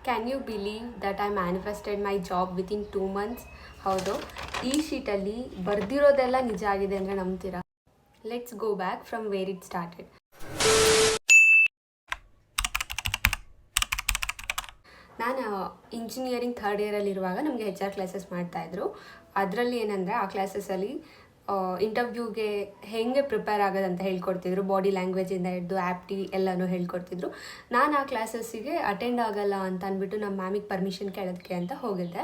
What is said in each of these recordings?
Can you believe that I manifested my job within 2 months? ಹೌದು, ಈ ಶೀಟಲ್ಲಿ ಬರ್ದಿರೋದೆಲ್ಲ ನಿಜ ಆಗಿದೆ ಅಂದರೆ ನಂಬ್ತೀರಾ? Let's go back from where it started. ನಾನು ಇಂಜಿನಿಯರಿಂಗ್ 3rd ಇಯರಲ್ಲಿರುವಾಗ ನಮಗೆ HR ಕ್ಲಾಸಸ್ ಮಾಡ್ತಾಯಿದ್ರು. ಅದರಲ್ಲಿ ಏನಂದರೆ ಆ ಕ್ಲಾಸಸಲ್ಲಿ ಇಂಟರ್ವ್ಯೂಗೆ ಹೇಗೆ ಪ್ರಿಪೇರ್ ಆಗೋದಂತ ಹೇಳ್ಕೊಡ್ತಿದ್ರು. ಬಾಡಿ ಲ್ಯಾಂಗ್ವೇಜಿಂದ ಹಿಡಿದು ಆ್ಯಪ್ಟಿ ಎಲ್ಲನೂ ಹೇಳ್ಕೊಡ್ತಿದ್ರು. ನಾನು ಆ ಕ್ಲಾಸಸ್ಸಿಗೆ ಅಟೆಂಡ್ ಆಗಲ್ಲ ಅಂತ ಅಂದ್ಬಿಟ್ಟು ನಮ್ಮ ಮ್ಯಾಮಿಗೆ ಪರ್ಮಿಷನ್ ಕೇಳೋದಕ್ಕೆ ಅಂತ ಹೋಗಿದ್ದೆ.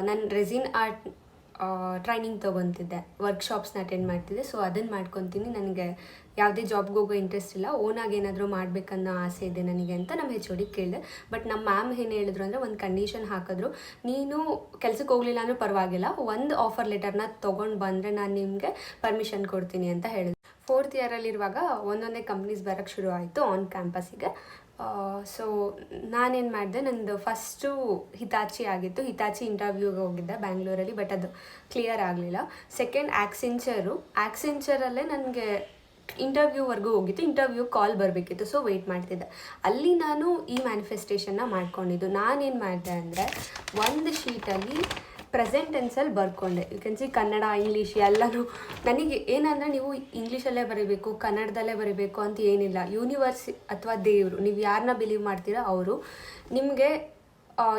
ನಾನು ರೆಸಿನ್ ಆರ್ಟ್ ಟ್ರೈನಿಂಗ್ ತೊಗೊತಿದ್ದೆ, ವರ್ಕ್ಶಾಪ್ಸ್ನ ಅಟೆಂಡ್ ಮಾಡ್ತಿದ್ದೆ. ಸೊ ಅದನ್ನು ಮಾಡ್ಕೊತೀನಿ. ನನಗೆ ಯಾವುದೇ ಜಾಬ್ಗೆ ಹೋಗೋ ಇಂಟ್ರೆಸ್ಟ್ ಇಲ್ಲ, ಓನಾಗಿ ಏನಾದರೂ ಮಾಡಬೇಕನ್ನೋ ಆಸೆ ಇದೆ ನನಗೆ ಅಂತ ನಮ್ಮ HOD ಕೇಳಿದೆ. ಬಟ್ ನಮ್ಮ ಮ್ಯಾಮ್ ಏನು ಹೇಳಿದ್ರು ಅಂದರೆ, ಒಂದು ಕಂಡೀಷನ್ ಹಾಕಿದ್ರು, ನೀನು ಕೆಲಸಕ್ಕೆ ಹೋಗಲಿಲ್ಲ ಅಂದರೂ ಪರವಾಗಿಲ್ಲ, ಒಂದು ಆಫರ್ ಲೆಟರ್ನ ತೊಗೊಂಡು ಬಂದರೆ ನಾನು ನಿಮಗೆ ಪರ್ಮಿಷನ್ ಕೊಡ್ತೀನಿ ಅಂತ ಹೇಳಿದ್ರು. 4th ಇಯರಲ್ಲಿರುವಾಗ ಒಂದೊಂದೇ ಕಂಪ್ನೀಸ್ ಬರೋಕ್ಕೆ ಶುರು ಆಯಿತು ಆನ್ ಕ್ಯಾಂಪಸ್ಸಿಗೆ. ಸೊ ನಾನೇನು ಮಾಡಿದೆ, ನಂದು ಫಸ್ಟು ಹಿತಾಚಿ ಆಗಿತ್ತು. ಹಿತಾಚಿ ಇಂಟರ್ವ್ಯೂಗೆ ಹೋಗಿದ್ದೆ ಬ್ಯಾಂಗ್ಳೂರಲ್ಲಿ, ಬಟ್ ಅದು ಕ್ಲಿಯರ್ ಆಗಲಿಲ್ಲ. ಸೆಕೆಂಡ್ ಆ್ಯಕ್ಸೆಂಚರಲ್ಲೇ ನನಗೆ ಇಂಟರ್ವ್ಯೂವರೆಗೂ ಹೋಗಿತ್ತು. ಇಂಟರ್ವ್ಯೂ ಕಾಲ್ ಬರಬೇಕಿತ್ತು, ಸೊ ವೆಯ್ಟ್ ಮಾಡ್ತಿದ್ದೆ. ಅಲ್ಲಿ ನಾನು ಈ ಮ್ಯಾನಿಫೆಸ್ಟೇಷನ್ನ ಮಾಡ್ಕೊಂಡಿದ್ದು. ನಾನೇನು ಮಾಡಿದೆ ಅಂದರೆ, ಒಂದು ಶೀಟಲ್ಲಿ ಪ್ರೆಸೆಂಟ್ ಟೆನ್ಸಲ್ಲಿ ಬರ್ಕೊಂಡೆ. You can see Kannada, English ಎಲ್ಲನೂ. ನನಗೆ ಏನಂದರೆ, ನೀವು ಇಂಗ್ಲೀಷಲ್ಲೇ ಬರೀಬೇಕು, ಕನ್ನಡದಲ್ಲೇ ಬರೀಬೇಕು ಅಂತ ಏನಿಲ್ಲ. ಯೂನಿವರ್ಸ್ ಅಥವಾ ದೇವರು, ನೀವು ಯಾರನ್ನ ಬಿಲೀವ್ ಮಾಡ್ತೀರೋ ಅವರು ನಿಮಗೆ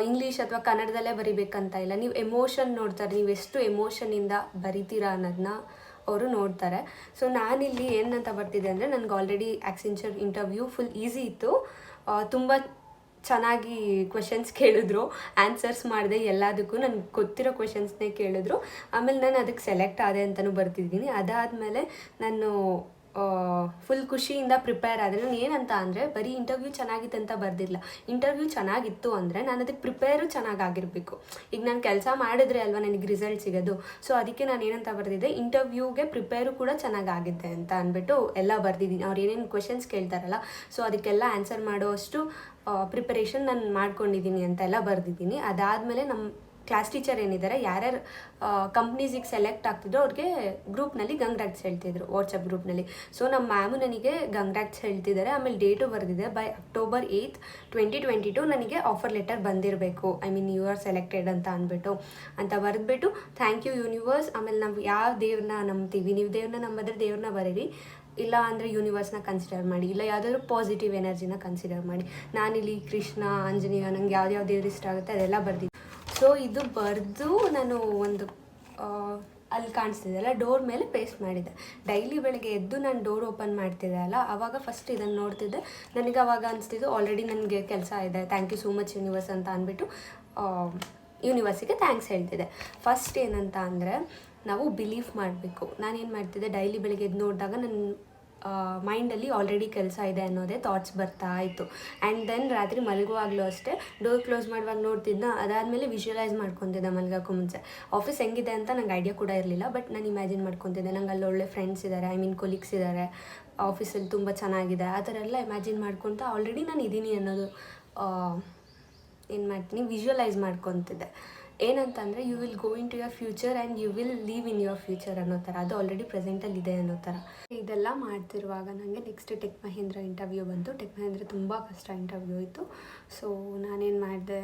ಇಂಗ್ಲೀಷ್ ಅಥವಾ ಕನ್ನಡದಲ್ಲೇ ಬರೀಬೇಕಂತ ಇಲ್ಲ. ನೀವು ಎಮೋಷನ್ ನೋಡ್ತಾರೆ, ನೀವು ಎಷ್ಟು ಎಮೋಷನಿಂದ ಬರಿತೀರಾ ಅನ್ನೋದನ್ನ ಅವರು ನೋಡ್ತಾರೆ. ಸೊ ನಾನಿಲ್ಲಿ ಏನಂತ ಬರ್ತಿದ್ದೆ ಅಂದರೆ, ನನಗೆ ಆಲ್ರೆಡಿ ಆ್ಯಕ್ಸೆಂಚರ್ ಇಂಟರ್ವ್ಯೂ ಫುಲ್ ಈಸಿ ಇತ್ತು. ತುಂಬ ಚೆನ್ನಾಗಿ ಕ್ವೆಶನ್ಸ್ ಕೇಳಿದ್ರು, ಆನ್ಸರ್ಸ್ ಮಾಡಿದೆ ಎಲ್ಲದಕ್ಕೂ. ನನಗೆ ಗೊತ್ತಿರೋ ಕ್ವೆಶನ್ಸ್ನೇ ಕೇಳಿದ್ರು. ಆಮೇಲೆ ನಾನು ಅದಕ್ಕೆ ಸೆಲೆಕ್ಟ್ ಆದೆ ಅಂತಲೂ ಬರ್ತಿದ್ದೀನಿ. ಅದಾದಮೇಲೆ ನಾನು ಫುಲ್ ಖುಷಿಯಿಂದ ಪ್ರಿಪೇರ್ ಆದರೆ, ನಾನು ಏನಂತ ಅಂದರೆ, ಬರೀ ಇಂಟರ್ವ್ಯೂ ಚೆನ್ನಾಗಿತ್ತು ಅಂತ ಬರ್ದಿಲ್ಲ. ಇಂಟರ್ವ್ಯೂ ಚೆನ್ನಾಗಿತ್ತು ಅಂದರೆ ನಾನು ಅದಕ್ಕೆ ಪ್ರಿಪೇರು ಚೆನ್ನಾಗಿರಬೇಕು. ಈಗ ನಾನು ಕೆಲಸ ಮಾಡಿದ್ರೆ ಅಲ್ವಾ ನನಗೆ ರಿಸಲ್ಟ್ ಸಿಗೋದು. ಸೊ ಅದಕ್ಕೆ ನಾನು ಏನಂತ ಬರ್ದಿದ್ದೆ, ಇಂಟರ್ವ್ಯೂಗೆ ಪ್ರಿಪೇರು ಕೂಡ ಚೆನ್ನಾಗಿದ್ದೆ ಅಂತ ಅಂದ್ಬಿಟ್ಟು ಎಲ್ಲ ಬರ್ದಿದ್ದೀನಿ. ಅವ್ರು ಏನೇನು ಕ್ವೆಶನ್ಸ್ ಕೇಳ್ತಾರಲ್ಲ, ಸೊ ಅದಕ್ಕೆಲ್ಲ ಆನ್ಸರ್ ಮಾಡೋಷ್ಟು ಪ್ರಿಪರೇಷನ್ ನಾನು ಮಾಡ್ಕೊಂಡಿದ್ದೀನಿ ಅಂತೆಲ್ಲ ಬರೆದಿದ್ದೀನಿ. ಅದಾದಮೇಲೆ ನಮ್ಮ ಕ್ಲಾಸ್ ಟೀಚರ್ ಏನಿದ್ದಾರೆ, ಯಾರ್ಯಾರು ಕಂಪ್ನೀಸಿಗೆ ಸೆಲೆಕ್ಟ್ ಆಗ್ತಿದ್ರು ಅವ್ರಿಗೆ ಗ್ರೂಪ್ನಲ್ಲಿ ಕಂಗ್ರಾಟ್ಸ್ ಹೇಳ್ತಿದ್ರು, ವಾಟ್ಸಪ್ ಗ್ರೂಪ್ನಲ್ಲಿ. ಸೊ ನಮ್ಮ ಮ್ಯಾಮು ನನಗೆ ಕಂಗ್ರಾಟ್ಸ್ ಹೇಳ್ತಿದ್ದಾರೆ. ಆಮೇಲೆ ಡೇಟು ಬರೆದಿದೆ, ಬೈ October 8th, 2022 ನನಗೆ ಆಫರ್ ಲೆಟರ್ ಬಂದಿರಬೇಕು. I mean you are selected ಅಂತ ಬರೆದ್ಬಿಟ್ಟು ಥ್ಯಾಂಕ್ ಯು ಯೂನಿವರ್ಸ್. ಆಮೇಲೆ ನಾವು ಯಾವ ದೇವ್ರನ್ನ ನಂಬ್ತೀವಿ, ನೀವು ದೇವ್ರನ್ನ ನಂಬಿದ್ರೆ ದೇವ್ರನ್ನ ಬರೀರಿ, ಇಲ್ಲ ಅಂದರೆ ಯೂನಿವರ್ಸ್ನ ಕನ್ಸಿಡರ್ ಮಾಡಿ, ಇಲ್ಲ ಯಾವುದಾದ್ರೂ ಪಾಸಿಟಿವ್ ಎನರ್ಜಿನ ಕನ್ಸಿಡರ್ ಮಾಡಿ. ನಾನಿಲ್ಲಿ ಕೃಷ್ಣ, ಆಂಜನೇಯ, ನಂಗೆ ಯಾವ್ದು ದೇವ್ರು ಇಷ್ಟ ಆಗುತ್ತೆ ಅದೆಲ್ಲ ಬರ್ದಿದ್ದೆ. ಸೊ ಇದು ಬರೆದು ನಾನು ಒಂದು ಅಲ್ಲಿ ಕಾಣಿಸ್ತಿದ್ದೆಲ್ಲ ಡೋರ್ ಮೇಲೆ ಪೇಸ್ಟ್ ಮಾಡಿದ್ದೆ. ಡೈಲಿ ಬೆಳಗ್ಗೆ ಎದ್ದು ನಾನು ಡೋರ್ ಓಪನ್ ಮಾಡ್ತಿದ್ದೆ ಅಲ್ಲ, ಆವಾಗ ಫಸ್ಟ್ ಇದನ್ನು ನೋಡ್ತಿದ್ದೆ. ನನಗೆ ಅವಾಗ ಅನಿಸ್ತಿದ್ದು, ಆಲ್ರೆಡಿ ನನಗೆ ಕೆಲಸ ಇದೆ, thank you so much universe ಅಂತ ಅಂದ್ಬಿಟ್ಟು ಯೂನಿವರ್ಸಿಗೆ ಥ್ಯಾಂಕ್ಸ್ ಹೇಳ್ತಿದ್ದೆ. ಫಸ್ಟ್ ಏನಂತ ಅಂದರೆ, ನಾವು ಬಿಲೀವ್ ಮಾಡಬೇಕು. ನಾನೇನು ಮಾಡ್ತಿದ್ದೆ, ಡೈಲಿ ಬೆಳಗ್ಗೆ ಎದ್ದು ನೋಡಿದಾಗ ನನ್ನ ಮೈಂಡಲ್ಲಿ ಆಲ್ರೆಡಿ ಕೆಲಸ ಇದೆ ಅನ್ನೋದೇ ಥಾಟ್ಸ್ ಬರ್ತಾ ಇತ್ತು. ಆ್ಯಂಡ್ ದೆನ್ ರಾತ್ರಿ ಮಲಗುವಾಗಲೂ ಅಷ್ಟೇ ಡೋರ್ ಕ್ಲೋಸ್ ಮಾಡುವಾಗ ನೋಡ್ತಿದ್ದ. ಅದಾದಮೇಲೆ ವಿಜುವಲೈಸ್ ಮಾಡ್ಕೊತಿದ್ದೆ ಮಲಗೋಕ್ಕೂ ಮುಂಚೆ. ಆಫೀಸ್ ಹೆಂಗಿದೆ ಅಂತ ನಂಗೆ ಐಡಿಯಾ ಕೂಡ ಇರಲಿಲ್ಲ, ಬಟ್ ನಾನು ಇಮ್ಯಾಜಿನ್ ಮಾಡ್ಕೊತಿದ್ದೆ. ನಂಗೆ ಅಲ್ಲಿ ಒಳ್ಳೆ ಫ್ರೆಂಡ್ಸ್ ಇದ್ದಾರೆ, ಐ ಮೀನ್ ಕೊಲೀಗ್ಸ್ ಇದ್ದಾರೆ, ಆಫೀಸಲ್ಲಿ ತುಂಬ ಚೆನ್ನಾಗಿದೆ, ಆ ಥರ ಎಲ್ಲ ಇಮ್ಯಾಜಿನ್ ಮಾಡ್ಕೊತ ಆಲ್ರೆಡಿ ನಾನು ಇದ್ದೀನಿ ಅನ್ನೋದು ಏನು ಮಾಡ್ತೀನಿ, ವಿಜುವಲೈಸ್ ಮಾಡ್ಕೊತಿದ್ದೆ. ಏನಂತಂದರೆ, you will go into your future and you will leave in your future ಅನ್ನೋ ಥರ. ಅದು ಆಲ್ರೆಡಿ ಪ್ರೆಸೆಂಟಲ್ಲಿ ಇದೆ ಅನ್ನೋ ಥರ. ಇದೆಲ್ಲ ಮಾಡ್ತಿರುವಾಗ ನನಗೆ ನೆಕ್ಸ್ಟ್ ಟೆಕ್ ಮಹೇಂದ್ರ ಇಂಟರ್ವ್ಯೂ ಬಂತು. ಟೆಕ್ ಮಹೇಂದ್ರ ತುಂಬ ಕಷ್ಟ ಇಂಟರ್ವ್ಯೂ ಇತ್ತು. ಸೊ ನಾನೇನು ಮಾಡಿದೆ,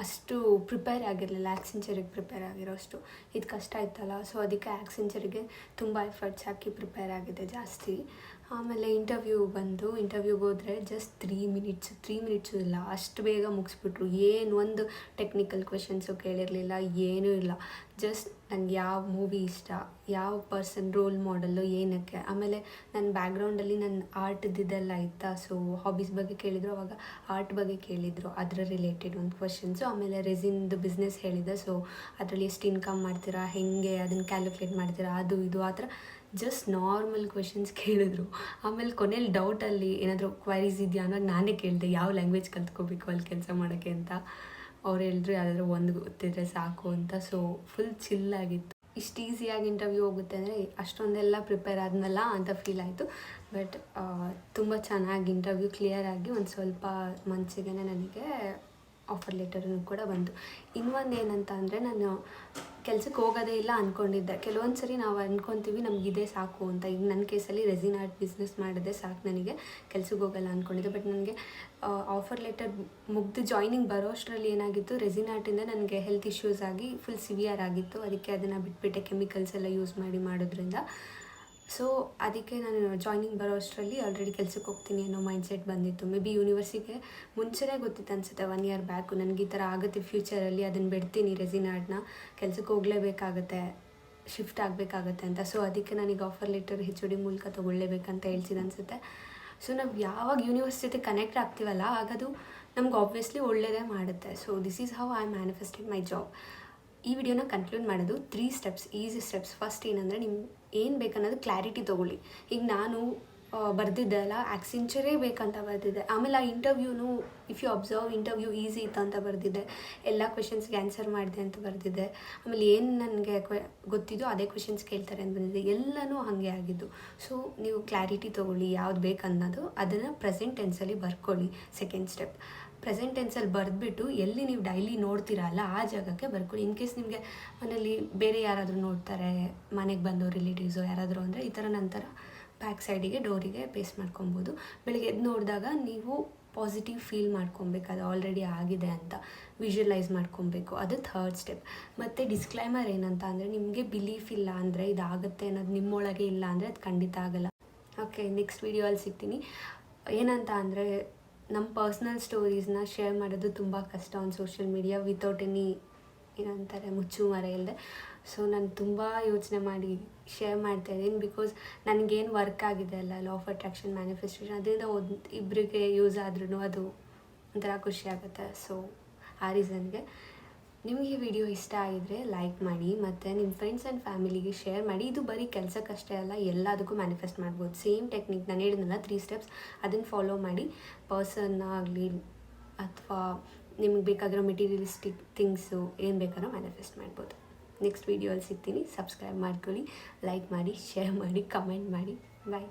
ಅಷ್ಟು ಪ್ರಿಪೇರ್ ಆಗಿರಲಿಲ್ಲ, ಆ್ಯಕ್ಸೆಂಚರಿಗೆ ಪ್ರಿಪೇರ್ ಆಗಿರೋ ಅಷ್ಟು. ಇದು ಕಷ್ಟ ಇತ್ತಲ್ಲ, ಸೊ ಅದಕ್ಕೆ ಆ್ಯಕ್ಸೆಂಚರಿಗೆ ತುಂಬ ಎಫರ್ಟ್ಸ್ ಹಾಕಿ ಪ್ರಿಪೇರ್ ಆಗಿದೆ ಜಾಸ್ತಿ. ಆಮೇಲೆ ಇಂಟರ್ವ್ಯೂ ಬಂದು, ಇಂಟರ್ವ್ಯೂಗೆ ಹೋದರೆ ಜಸ್ಟ್ 3 ಮಿನಿಟ್ಸು ಇಲ್ಲ, ಅಷ್ಟು ಬೇಗ ಮುಗಿಸ್ಬಿಟ್ರು. ಏನು ಒಂದು ಟೆಕ್ನಿಕಲ್ ಕ್ವೆಶನ್ಸು ಕೇಳಿರಲಿಲ್ಲ, ಏನೂ ಇಲ್ಲ. ಜಸ್ಟ್ ನನಗೆ ಯಾವ ಮೂವಿ ಇಷ್ಟ, ಯಾವ ಪರ್ಸನ್ ರೋಲ್ ಮಾಡೆಲ್ಲು, ಏನಕ್ಕೆ. ಆಮೇಲೆ ನನ್ನ ಬ್ಯಾಕ್ಗ್ರೌಂಡಲ್ಲಿ ನನ್ನ ಆರ್ಟ್ದಿದ್ದೆಲ್ಲ ಇತ್ತಾ, ಸೊ ಹಾಬೀಸ್ ಬಗ್ಗೆ ಕೇಳಿದರು. ಅವಾಗ ಆರ್ಟ್ ಬಗ್ಗೆ ಕೇಳಿದರು, ಅದರ ರಿಲೇಟೆಡ್ ಒಂದು ಕ್ವೆಶನ್ಸು. ಆಮೇಲೆ ರೆಸಿನ್ದು ಬಿಸ್ನೆಸ್ ಹೇಳಿದೆ, ಸೊ ಅದರಲ್ಲಿ ಎಷ್ಟು ಇನ್ಕಮ್ ಮಾಡ್ತೀರಾ, ಹೇಗೆ ಅದನ್ನು ಕ್ಯಾಲ್ಕುಲೇಟ್ ಮಾಡ್ತೀರಾ, ಅದು ಇದು ಆ ಥರ ಜಸ್ಟ್ ನಾರ್ಮಲ್ ಕ್ವೆಶನ್ಸ್ ಕೇಳಿದ್ರು. ಆಮೇಲೆ ಕೊನೆಯಲ್ಲಿ ಡೌಟಲ್ಲಿ ಏನಾದರೂ ಕ್ವೈರೀಸ್ ಇದೆಯಾ ಅನ್ನೋದು ನಾನೇ ಕೇಳಿದೆ, ಯಾವ ಲ್ಯಾಂಗ್ವೇಜ್ ಕಲ್ತ್ಕೋಬೇಕು ಅಲ್ಲಿ ಕೆಲಸ ಮಾಡೋಕ್ಕೆ ಅಂತ. ಅವ್ರು ಹೇಳಿದ್ರು ಯಾವುದಾದ್ರೂ ಒಂದು ಗೊತ್ತಿದ್ರೆ ಸಾಕು ಅಂತ. ಸೊ ಫುಲ್ ಚಿಲ್ಲಾಗಿತ್ತು. ಇಷ್ಟು ಈಸಿಯಾಗಿ ಇಂಟರ್ವ್ಯೂ ಹೋಗುತ್ತೆ ಅಂದರೆ ಅಷ್ಟೊಂದೆಲ್ಲ ಪ್ರಿಪೇರ್ ಆದ್ಮೇಲೆ ಅಂತ ಫೀಲ್ ಆಯಿತು. ಬಟ್ ತುಂಬ ಚೆನ್ನಾಗಿ ಇಂಟರ್ವ್ಯೂ ಕ್ಲಿಯರ್ ಆಗಿ ಒಂದು ಸ್ವಲ್ಪ ಮನಸ್ಸಿಗೆ ನನಗೆ ಆಫರ್ ಲೆಟರೂ ಕೂಡ ಬಂತು. ಇನ್ನೊಂದು ಏನಂತ ಅಂದರೆ, ನಾನು ಕೆಲಸಕ್ಕೆ ಹೋಗೋದೇ ಇಲ್ಲ ಅಂದ್ಕೊಂಡಿದ್ದೆ. ಕೆಲವೊಂದು ಸರಿ ನಾವು ಅಂದ್ಕೊತೀವಿ ನಮಗಿದೇ ಸಾಕು ಅಂತ. ಈಗ ನನ್ನ ಕೇಸಲ್ಲಿ ರೆಸಿನ್ ಆರ್ಟ್ ಬಿಸ್ನೆಸ್ ಮಾಡಿದೆ ಸಾಕು, ನನಗೆ ಕೆಲ್ಸಕ್ಕೆ ಹೋಗಲ್ಲ ಅಂದ್ಕೊಂಡಿದ್ದೆ. ಬಟ್ ನನಗೆ ಆಫರ್ ಲೆಟರ್ ಮುಗ್ದು ಜಾಯ್ನಿಂಗ್ ಬರೋ ಅಷ್ಟರಲ್ಲಿ ಏನಾಗಿತ್ತು, ರೆಸಿನ್ ಆರ್ಟಿಂದ ನನಗೆ ಹೆಲ್ತ್ ಇಶ್ಯೂಸ್ ಆಗಿ ಫುಲ್ ಸಿವಿಯರ್ ಆಗಿತ್ತು. ಅದಕ್ಕೆ ಅದನ್ನು ಬಿಟ್ಬಿಟ್ಟೆ, ಕೆಮಿಕಲ್ಸ್ ಎಲ್ಲ ಯೂಸ್ ಮಾಡೋದ್ರಿಂದ. ಸೊ ಅದಕ್ಕೆ ನಾನು ಜಾಯ್ನಿಂಗ್ ಬರೋ ಅಷ್ಟರಲ್ಲಿ ಆಲ್ರೆಡಿ ಕೆಲ್ಸಕ್ಕೆ ಹೋಗ್ತೀನಿ ಅನ್ನೋ ಮೈಂಡ್ಸೆಟ್ ಬಂದಿತ್ತು. ಮೇ ಬಿ ಯೂನಿವರ್ಸಿಟಿಗೆ ಮುಂಚೆನೇ ಗೊತ್ತಿತ್ತು ಅನಿಸುತ್ತೆ, 1 ಇಯರ್ ಬ್ಯಾಕು ನನಗೆ ಈ ಥರ ಆಗುತ್ತೆ ಫ್ಯೂಚರಲ್ಲಿ, ಅದನ್ನು ಬಿಡ್ತೀನಿ ರೆಸಿನ್ ಆರ್ಟ್ನ, ಕೆಲ್ಸಕ್ಕೆ ಹೋಗಲೇಬೇಕಾಗತ್ತೆ, ಶಿಫ್ಟ್ ಆಗಬೇಕಾಗತ್ತೆ ಅಂತ. ಸೊ ಅದಕ್ಕೆ ನನಗೆ ಆಫರ್ ಲೆಟರ್ HOD ಮೂಲಕ ತೊಗೊಳ್ಳೇಬೇಕಂತ ಹೇಳ್ಸಿದ್ದು ಅನಿಸುತ್ತೆ. ಸೊ ನಾವು ಯಾವಾಗ ಯೂನಿವರ್ಸಿಟಿ ಕನೆಕ್ಟ್ ಆಗ್ತೀವಲ್ಲ, ಆಗದು ನಮ್ಗೆ ಆಬ್ವಿಯಸ್ಲಿ ಒಳ್ಳೆಯದೇ ಮಾಡುತ್ತೆ. So this is how I manifested my job. ಈ ವಿಡಿಯೋನ ಕನ್ಕ್ಲೂಡ್ ಮಾಡೋದು 3 ಸ್ಟೆಪ್ಸ್, ಈಸಿ ಸ್ಟೆಪ್ಸ್. ಫಸ್ಟ್ ಏನಂದರೆ, ನಿಮ್ಮ ಏನು ಬೇಕನ್ನೋದು ಕ್ಲಾರಿಟಿ ತೊಗೊಳ್ಳಿ. ಈಗ ನಾನು ಬರೆದಿದ್ದೆ ಅಲ್ಲ, ಆಕ್ಸೆಂಚರೇ ಬೇಕಂತ ಬರೆದಿದ್ದೆ. ಆಮೇಲೆ ಆ ಇಂಟರ್ವ್ಯೂನು, if you observe, interview easy ಇತ್ತು ಅಂತ ಬರೆದಿದ್ದೆ, ಎಲ್ಲ ಕ್ವೆಶನ್ಸ್ಗೆ ಆನ್ಸರ್ ಮಾಡಿದೆ ಅಂತ ಬರೆದಿದ್ದೆ. ಆಮೇಲೆ ಏನು ನನಗೆ ಗೊತ್ತಿದ್ದು ಅದೇ ಕ್ವೆಶನ್ಸ್ ಕೇಳ್ತಾರೆ ಅಂತ ಬಂದಿದೆ, ಎಲ್ಲನೂ ಹಾಗೆ ಆಗಿದ್ದು. ಸೊ ನೀವು ಕ್ಲಾರಿಟಿ ತೊಗೊಳ್ಳಿ, ಯಾವ್ದು ಬೇಕನ್ನೋದು, ಅದನ್ನು ಪ್ರೆಸೆಂಟ್ ಟೆನ್ಸಲ್ಲಿ ಬರ್ಕೊಳ್ಳಿ. ಸೆಕೆಂಡ್ ಸ್ಟೆಪ್, ಪ್ರೆಸೆಂಟ್ ಟೆನ್ಸಲ್ಲಿ ಬರೆದ್ಬಿಟ್ಟು ಎಲ್ಲಿ ನೀವು ಡೈಲಿ ನೋಡ್ತೀರಲ್ಲ ಆ ಜಾಗಕ್ಕೆ ಬರ್ಕೊಳ್ಳಿ. ಇನ್ ಕೇಸ್ ನಿಮಗೆ ಮನೇಲಿ ಬೇರೆ ಯಾರಾದರೂ ನೋಡ್ತಾರೆ, ಮನೆಗೆ ಬಂದೋ ರಿಲೇಟಿವ್ಸು ಯಾರಾದರೂ ಅಂದರೆ, ಈ ಥರ ನಂತರ ಬ್ಯಾಕ್ ಸೈಡಿಗೆ ಡೋರಿಗೆ ಪೇಸ್ಟ್ ಮಾಡ್ಕೊಬೋದು. ಬೆಳಗ್ಗೆ ಎದ್ದು ನೋಡಿದಾಗ ನೀವು ಪಾಸಿಟಿವ್ ಫೀಲ್ ಮಾಡ್ಕೊಬೇಕು, ಅದು ಆಲ್ರೆಡಿ ಆಗಿದೆ ಅಂತ ವಿಜುವಲೈಸ್ ಮಾಡ್ಕೊಬೇಕು. ಅದು ಥರ್ಡ್ ಸ್ಟೆಪ್. ಮತ್ತು ಡಿಸ್ಕ್ಲೈಮರ್ ಏನಂತ ಅಂದರೆ, ನಿಮಗೆ ಬಿಲೀಫ್ ಇಲ್ಲ ಅಂದರೆ, ಇದಾಗುತ್ತೆ ಅನ್ನೋದು ನಿಮ್ಮೊಳಗೆ ಇಲ್ಲ ಅಂದರೆ ಅದು ಖಂಡಿತ ಆಗಲ್ಲ. ಓಕೆ, ನೆಕ್ಸ್ಟ್ ವೀಡಿಯೋಲ್ಲಿ ಸಿಗ್ತೀನಿ. ಏನಂತ ಅಂದರೆ, ನಮ್ಮ ಪರ್ಸ್ನಲ್ ಸ್ಟೋರೀಸ್ನ ಶೇರ್ ಮಾಡೋದು ತುಂಬ ಕಷ್ಟ on social media without any ಏನಂತಾರೆ ಮುಚ್ಚುಮರೆ ಇಲ್ಲದೆ. ಸೊ ನಾನು ತುಂಬ ಯೋಚನೆ ಮಾಡಿ ಶೇರ್ ಮಾಡ್ತಾಯಿದ್ದೀನಿ. ಬಿಕಾಸ್ ನನಗೇನು ವರ್ಕ್ ಆಗಿದೆ ಅಲ್ಲ, ಲಾ ಆಫ್ ಅಟ್ರಾಕ್ಷನ್, ಮ್ಯಾನಿಫೆಸ್ಟೇಷನ್, ಅದರಿಂದ ಇಬ್ಬರಿಗೆ ಯೂಸ್ ಆದ್ರೂ ಅದು ಒಂಥರ ಖುಷಿ ಆಗುತ್ತೆ. ಸೊ ಆ ರೀಸನ್ಗೆ ನಿಮಗೆ ಈ ವಿಡಿಯೋ ಇಷ್ಟ ಆಗಿದರೆ ಲೈಕ್ ಮಾಡಿ, ಮತ್ತು ನಿಮ್ಮ ಫ್ರೆಂಡ್ಸ್ ಆ್ಯಂಡ್ ಫ್ಯಾಮಿಲಿಗೆ ಶೇರ್ ಮಾಡಿ. ಇದು ಬರೀ ಕೆಲಸಕ್ಕಷ್ಟೇ ಅಲ್ಲ, ಎಲ್ಲದಕ್ಕೂ ಮ್ಯಾನಿಫೆಸ್ಟ್ ಮಾಡ್ಬೋದು. ಸೇಮ್ ಟೆಕ್ನಿಕ್ ನಾನು ಹೇಳಿದ್ನಲ್ಲ 3 ಸ್ಟೆಪ್ಸ್, ಅದನ್ನು ಫಾಲೋ ಮಾಡಿ ಪರ್ಸನ್ನ ಆಗಲಿ ಅಥವಾ ನಿಮ್ಗೆ ಬೇಕಾಗಿರೋ ಮೆಟೀರಿಯಲಿಸ್ಟಿಕ್ ಥಿಂಗ್ಸು ಏನು ಬೇಕಾದ್ರೂ ಮ್ಯಾನಿಫೆಸ್ಟ್ ಮಾಡ್ಬೋದು. ನೆಕ್ಸ್ಟ್ ವೀಡಿಯೋಲ್ಲಿ ಸಿಗ್ತೀನಿ. ಸಬ್ಸ್ಕ್ರೈಬ್ ಮಾಡ್ಕೊಳ್ಳಿ, ಲೈಕ್ ಮಾಡಿ, ಶೇರ್ ಮಾಡಿ, ಕಮೆಂಟ್ ಮಾಡಿ. ಬಾಯ್.